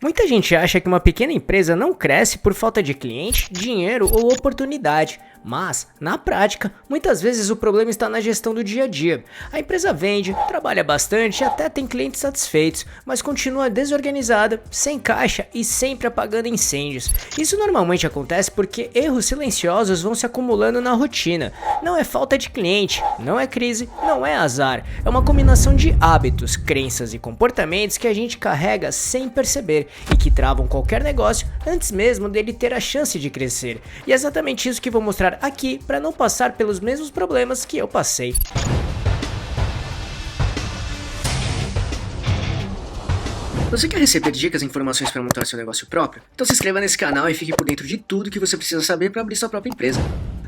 Muita gente acha que uma pequena empresa não cresce por falta de cliente, dinheiro ou oportunidade. Mas, na prática, muitas vezes o problema está na gestão do dia a dia. A empresa vende, trabalha bastante e até tem clientes satisfeitos, mas continua desorganizada, sem caixa e sempre apagando incêndios. Isso normalmente acontece porque erros silenciosos vão se acumulando na rotina. Não é falta de cliente, não é crise, não é azar. É uma combinação de hábitos, crenças e comportamentos que a gente carrega sem perceber e que travam qualquer negócio antes mesmo dele ter a chance de crescer. E é exatamente isso que vou mostrar aqui para não passar pelos mesmos problemas que eu passei. Você quer receber dicas e informações para montar seu negócio próprio? Então se inscreva nesse canal e fique por dentro de tudo que você precisa saber para abrir sua própria empresa.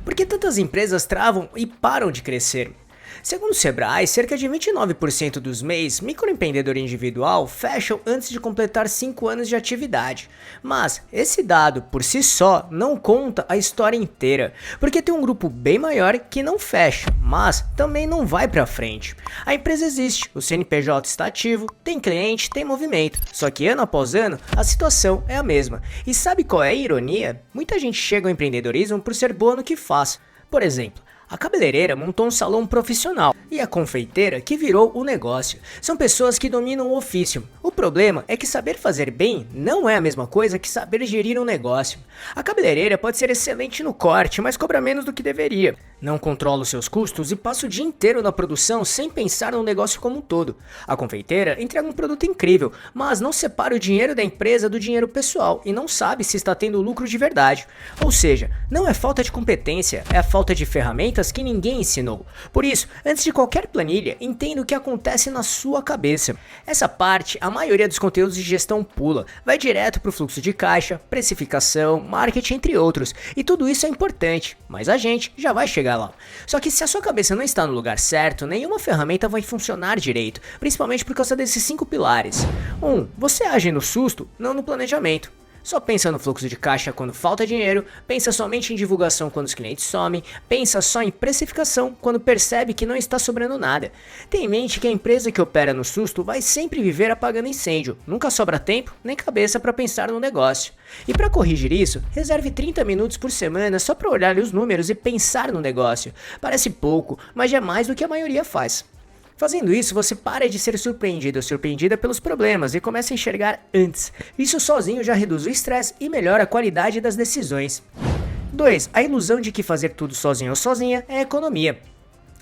Por que tantas empresas travam e param de crescer? Segundo o Sebrae, cerca de 29% dos MEIs microempreendedor individual fecham antes de completar 5 anos de atividade. Mas esse dado por si só não conta a história inteira, porque tem um grupo bem maior que não fecha, mas também não vai para frente. A empresa existe, o CNPJ está ativo, tem cliente, tem movimento, só que ano após ano a situação é a mesma. E sabe qual é a ironia? Muita gente chega ao empreendedorismo por ser boa no que faz. Por exemplo, a cabeleireira montou um salão profissional e a confeiteira que virou o negócio. São pessoas que dominam o ofício. O problema é que saber fazer bem não é a mesma coisa que saber gerir um negócio. A cabeleireira pode ser excelente no corte, mas cobra menos do que deveria. Não controla os seus custos e passa o dia inteiro na produção sem pensar no negócio como um todo. A confeiteira entrega um produto incrível, mas não separa o dinheiro da empresa do dinheiro pessoal e não sabe se está tendo lucro de verdade. Ou seja, não é falta de competência, é a falta de ferramentas que ninguém ensinou. Por isso, antes de qualquer planilha, entenda o que acontece na sua cabeça. Essa parte, a maioria dos conteúdos de gestão pula, vai direto para o fluxo de caixa, precificação, marketing, entre outros. E tudo isso é importante, mas a gente já vai chegar lá. Só que se a sua cabeça não está no lugar certo, nenhuma ferramenta vai funcionar direito, principalmente por causa desses 5 pilares. 1. Você age no susto, não no planejamento. Só pensa no fluxo de caixa quando falta dinheiro, pensa somente em divulgação quando os clientes somem, pensa só em precificação quando percebe que não está sobrando nada. Tenha em mente que a empresa que opera no susto vai sempre viver apagando incêndio, nunca sobra tempo nem cabeça para pensar no negócio. E para corrigir isso, reserve 30 minutos por semana só para olhar os números e pensar no negócio. Parece pouco, mas é mais do que a maioria faz. Fazendo isso, você para de ser surpreendido ou surpreendida pelos problemas e começa a enxergar antes. Isso sozinho já reduz o estresse e melhora a qualidade das decisões. 2. A ilusão de que fazer tudo sozinho ou sozinha é economia.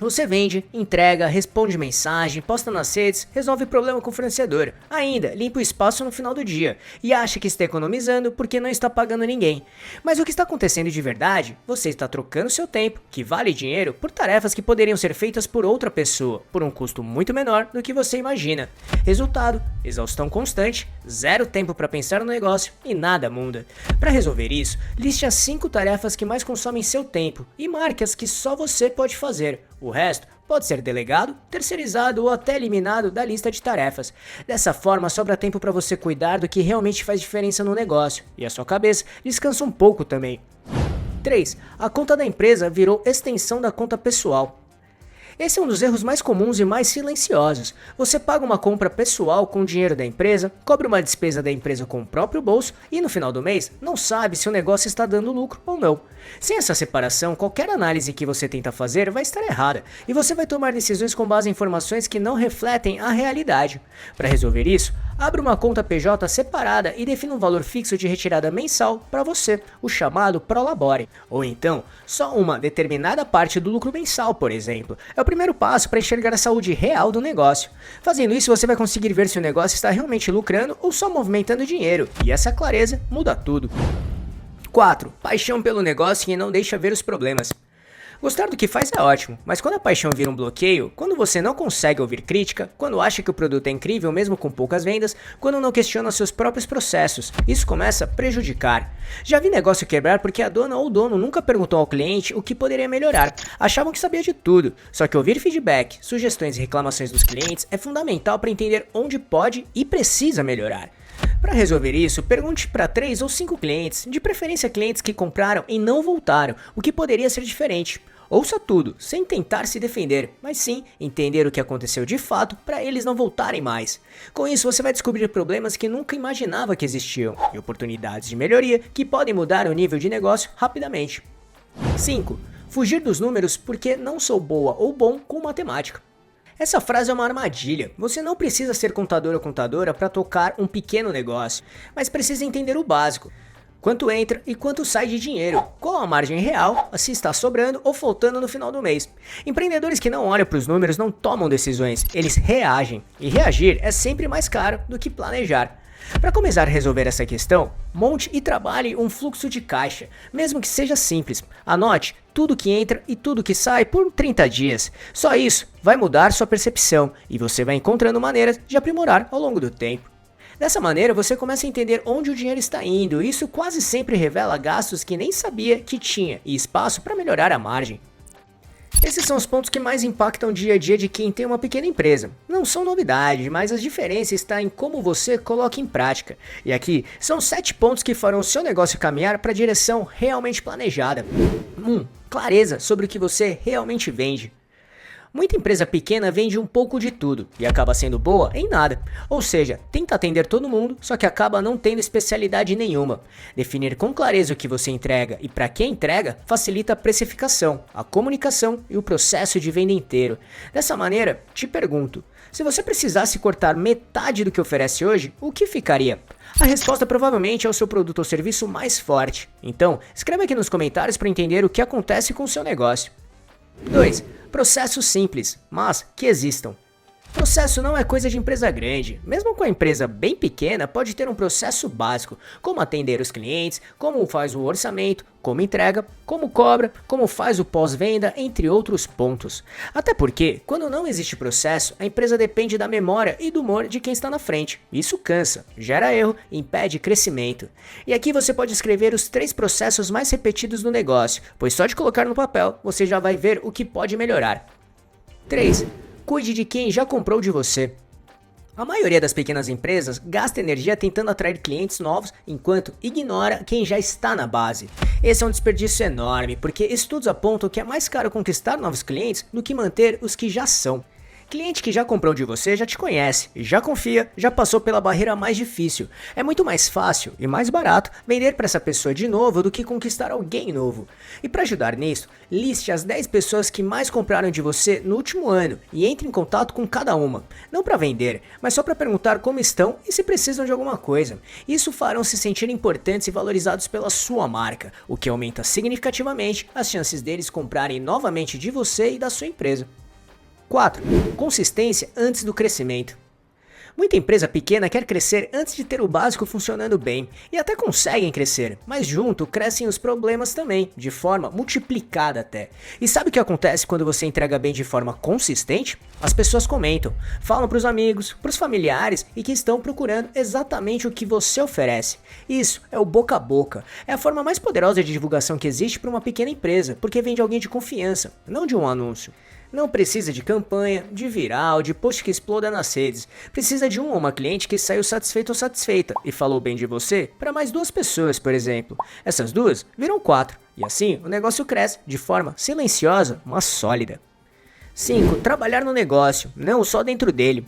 Você vende, entrega, responde mensagem, posta nas redes, resolve problema com o fornecedor. Ainda, limpa o espaço no final do dia e acha que está economizando porque não está pagando ninguém. Mas o que está acontecendo de verdade? Você está trocando seu tempo, que vale dinheiro, por tarefas que poderiam ser feitas por outra pessoa, por um custo muito menor do que você imagina. Resultado, exaustão constante, zero tempo para pensar no negócio e nada muda. Para resolver isso, liste as 5 tarefas que mais consomem seu tempo e marque as que só você pode fazer. O resto pode ser delegado, terceirizado ou até eliminado da lista de tarefas. Dessa forma, sobra tempo para você cuidar do que realmente faz diferença no negócio e a sua cabeça descansa um pouco também. 3. A conta da empresa virou extensão da conta pessoal. Esse é um dos erros mais comuns e mais silenciosos. Você paga uma compra pessoal com o dinheiro da empresa, cobra uma despesa da empresa com o próprio bolso e no final do mês não sabe se o negócio está dando lucro ou não. Sem essa separação, qualquer análise que você tenta fazer vai estar errada e você vai tomar decisões com base em informações que não refletem a realidade. Para resolver isso, abra uma conta PJ separada e defina um valor fixo de retirada mensal para você, o chamado Prolabore. Ou então, só uma determinada parte do lucro mensal, por exemplo. É o primeiro passo para enxergar a saúde real do negócio. Fazendo isso, você vai conseguir ver se o negócio está realmente lucrando ou só movimentando dinheiro, e essa clareza muda tudo. 4. Paixão pelo negócio que não deixa ver os problemas. Gostar do que faz é ótimo, mas quando a paixão vira um bloqueio, quando você não consegue ouvir crítica, quando acha que o produto é incrível mesmo com poucas vendas, quando não questiona seus próprios processos, isso começa a prejudicar. Já vi negócio quebrar porque a dona ou o dono nunca perguntou ao cliente o que poderia melhorar. Achavam que sabia de tudo, só que ouvir feedback, sugestões e reclamações dos clientes é fundamental para entender onde pode e precisa melhorar. Para resolver isso, pergunte para 3 ou 5 clientes, de preferência clientes que compraram e não voltaram, o que poderia ser diferente. Ouça tudo, sem tentar se defender, mas sim entender o que aconteceu de fato para eles não voltarem mais. Com isso, você vai descobrir problemas que nunca imaginava que existiam e oportunidades de melhoria que podem mudar o nível de negócio rapidamente. 5. Fugir dos números porque não sou boa ou bom com matemática. Essa frase é uma armadilha. Você não precisa ser contador ou contadora para tocar um pequeno negócio, mas precisa entender o básico. Quanto entra e quanto sai de dinheiro, qual a margem real, se está sobrando ou faltando no final do mês. Empreendedores que não olham para os números não tomam decisões, eles reagem. E reagir é sempre mais caro do que planejar. Para começar a resolver essa questão, monte e trabalhe um fluxo de caixa, mesmo que seja simples. Anote tudo que entra e tudo que sai por 30 dias. Só isso vai mudar sua percepção e você vai encontrando maneiras de aprimorar ao longo do tempo. Dessa maneira, você começa a entender onde o dinheiro está indo, e isso quase sempre revela gastos que nem sabia que tinha e espaço para melhorar a margem. Esses são os pontos que mais impactam o dia a dia de quem tem uma pequena empresa. Não são novidades, mas a diferença está em como você coloca em prática. E aqui são 7 pontos que farão o seu negócio caminhar para a direção realmente planejada. 1. Clareza sobre o que você realmente vende. Muita empresa pequena vende um pouco de tudo e acaba sendo boa em nada. Ou seja, tenta atender todo mundo, só que acaba não tendo especialidade nenhuma. Definir com clareza o que você entrega e para quem entrega facilita a precificação, a comunicação e o processo de venda inteiro. Dessa maneira, te pergunto, se você precisasse cortar metade do que oferece hoje, o que ficaria? A resposta provavelmente é o seu produto ou serviço mais forte. Então, escreve aqui nos comentários para entender o que acontece com o seu negócio. 2. Processos simples, mas que existam. Processo não é coisa de empresa grande. Mesmo com a empresa bem pequena, pode ter um processo básico, como atender os clientes, como faz o orçamento, como entrega, como cobra, como faz o pós-venda, entre outros pontos. Até porque, quando não existe processo, a empresa depende da memória e do humor de quem está na frente. Isso cansa, gera erro e impede crescimento. E aqui você pode escrever os 3 processos mais repetidos no negócio, pois só de colocar no papel, você já vai ver o que pode melhorar. 3. Cuide de quem já comprou de você. A maioria das pequenas empresas gasta energia tentando atrair clientes novos enquanto ignora quem já está na base. Esse é um desperdício enorme, porque estudos apontam que é mais caro conquistar novos clientes do que manter os que já são. Cliente que já comprou de você já te conhece, já confia, já passou pela barreira mais difícil. É muito mais fácil e mais barato vender para essa pessoa de novo do que conquistar alguém novo. E para ajudar nisso, liste as 10 pessoas que mais compraram de você no último ano e entre em contato com cada uma. Não para vender, mas só para perguntar como estão e se precisam de alguma coisa. Isso farão se sentir importantes e valorizados pela sua marca, o que aumenta significativamente as chances deles comprarem novamente de você e da sua empresa. 4. Consistência antes do crescimento. Muita empresa pequena quer crescer antes de ter o básico funcionando bem, e até conseguem crescer, mas junto crescem os problemas também, de forma multiplicada até. E sabe o que acontece quando você entrega bem de forma consistente? As pessoas comentam, falam para os amigos, para os familiares e que estão procurando exatamente o que você oferece. Isso é o boca a boca, é a forma mais poderosa de divulgação que existe para uma pequena empresa, porque vem de alguém de confiança, não de um anúncio. Não precisa de campanha, de viral, de post que exploda nas redes. Precisa de um ou uma cliente que saiu satisfeita ou satisfeita e falou bem de você para mais 2 pessoas, por exemplo. Essas 2 viram 4 e assim o negócio cresce de forma silenciosa, mas sólida. 5. Trabalhar no negócio, não só dentro dele.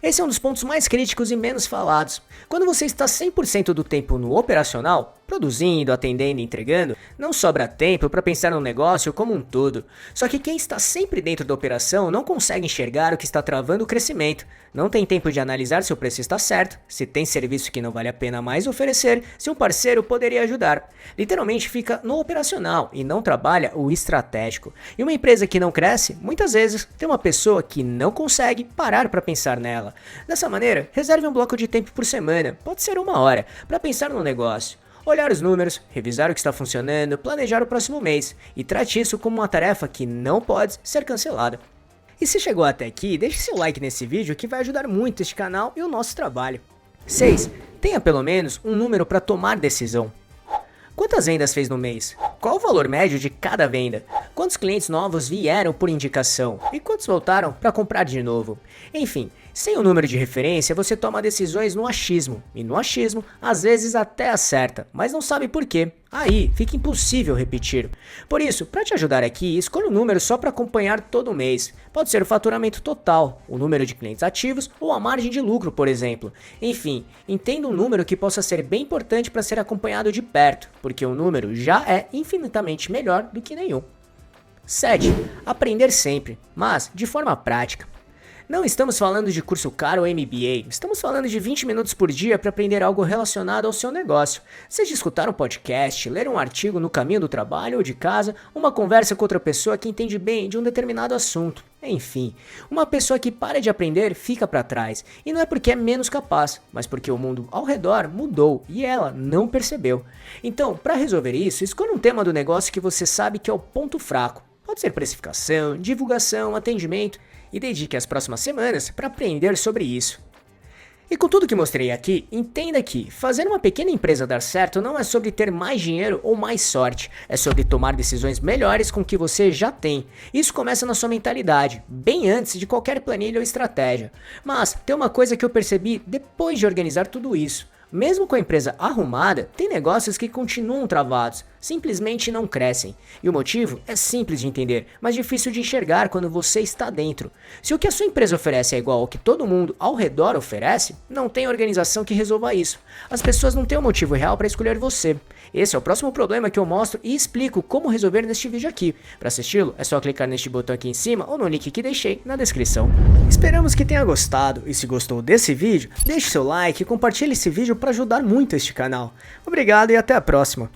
Esse é um dos pontos mais críticos e menos falados. Quando você está 100% do tempo no operacional, produzindo, atendendo e entregando, não sobra tempo para pensar no negócio como um todo. Só que quem está sempre dentro da operação não consegue enxergar o que está travando o crescimento. Não tem tempo de analisar se o preço está certo, se tem serviço que não vale a pena mais oferecer, se um parceiro poderia ajudar. Literalmente fica no operacional e não trabalha o estratégico. E uma empresa que não cresce, muitas vezes, tem uma pessoa que não consegue parar para pensar nela. Dessa maneira, reserve um bloco de tempo por semana, pode ser 1 hora, para pensar no negócio. Olhar os números, revisar o que está funcionando, planejar o próximo mês e trate isso como uma tarefa que não pode ser cancelada. E se chegou até aqui, deixe seu like nesse vídeo que vai ajudar muito este canal e o nosso trabalho. 6. Tenha pelo menos um número para tomar decisão. Quantas vendas fez no mês? Qual o valor médio de cada venda? Quantos clientes novos vieram por indicação? E quantos voltaram para comprar de novo? Enfim, Sem o número de referência, você toma decisões no achismo, e no achismo, às vezes até acerta, mas não sabe por quê. Aí fica impossível repetir. Por isso, para te ajudar aqui, escolha um número só para acompanhar todo mês. Pode ser o faturamento total, o número de clientes ativos ou a margem de lucro, por exemplo. Enfim, entenda um número que possa ser bem importante para ser acompanhado de perto, porque o número já é infinitamente melhor do que nenhum. 7. Aprender sempre, mas de forma prática. Não estamos falando de curso caro ou MBA, estamos falando de 20 minutos por dia para aprender algo relacionado ao seu negócio. Seja escutar um podcast, ler um artigo no caminho do trabalho ou de casa, uma conversa com outra pessoa que entende bem de um determinado assunto. Enfim, uma pessoa que para de aprender fica para trás, e não é porque é menos capaz, mas porque o mundo ao redor mudou e ela não percebeu. Então, para resolver isso, escolha um tema do negócio que você sabe que é o ponto fraco. Pode ser precificação, divulgação, atendimento, e dedique as próximas semanas para aprender sobre isso. E com tudo que mostrei aqui, entenda que fazer uma pequena empresa dar certo não é sobre ter mais dinheiro ou mais sorte, é sobre tomar decisões melhores com o que você já tem. Isso começa na sua mentalidade, bem antes de qualquer planilha ou estratégia. Mas tem uma coisa que eu percebi depois de organizar tudo isso. Mesmo com a empresa arrumada, tem negócios que continuam travados, simplesmente não crescem. E o motivo é simples de entender, mas difícil de enxergar quando você está dentro. Se o que a sua empresa oferece é igual ao que todo mundo ao redor oferece, não tem organização que resolva isso. As pessoas não têm um motivo real para escolher você. Esse é o próximo problema que eu mostro e explico como resolver neste vídeo aqui. Para assisti-lo, é só clicar neste botão aqui em cima ou no link que deixei na descrição. Esperamos que tenha gostado, e se gostou desse vídeo, deixe seu like e compartilhe esse vídeo para ajudar muito este canal. Obrigado e até a próxima!